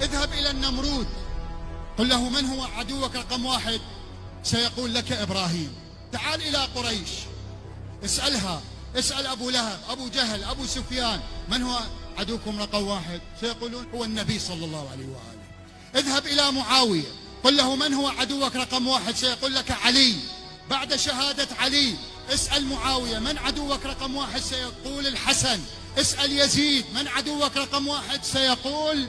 اذهب إلى النمرود قل له من هو عدوك رقم واحد، سيقول لك إبراهيم. تعال إلى قريش اسألها، اسأل أبو لهب، أبو جهل، أبو سفيان، من هو عدوكم رقم واحد؟ سيقولون هو النبي صلى الله عليه وآله. اذهب إلى معاوية قل له من هو عدوك رقم واحد، سيقول لك علي. بعد شهادة علي اسأل معاوية من عدوك رقم واحد، سيقول الحسن. اسأل يزيد من عدوك رقم واحد، سيقول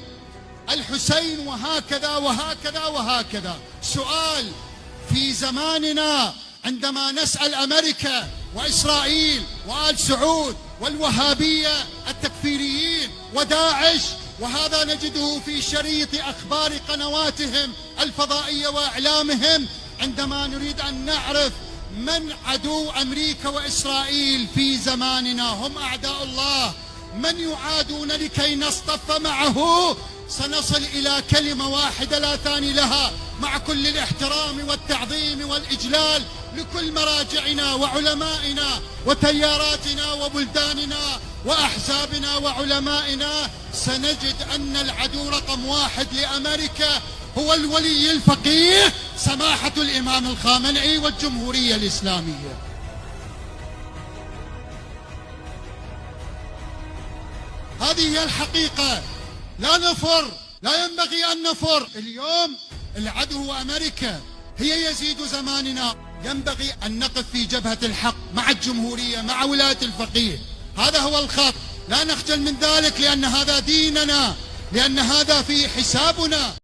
الحسين. وهكذا وهكذا وهكذا. سؤال: في زماننا عندما نسأل أمريكا وإسرائيل وآل سعود والوهابية التكفيريين وداعش، وهذا نجده في شريط أخبار قنواتهم الفضائية وإعلامهم، عندما نريد أن نعرف من عدو أمريكا وإسرائيل في زماننا، هم أعداء الله، من يعادون لكي نصطف معه، سنصل إلى كلمة واحدة لا ثاني لها، مع كل الاحترام والتعظيم والإجلال لكل مراجعنا وعلمائنا وتياراتنا وبلداننا وأحزابنا وعلمائنا. سنجد أن العدو رقم واحد لأمريكا هو الولي الفقيه سماحة الإمام الخامنئي والجمهورية الإسلامية. هذه هي الحقيقة، لا نفر، لا ينبغي أن نفر. اليوم العدو هو أمريكا، هي يزيد زماننا. ينبغي أن نقف في جبهة الحق مع الجمهورية، مع ولاية الفقيه. هذا هو الخط، لا نخجل من ذلك، لأن هذا ديننا، لأن هذا في حسابنا.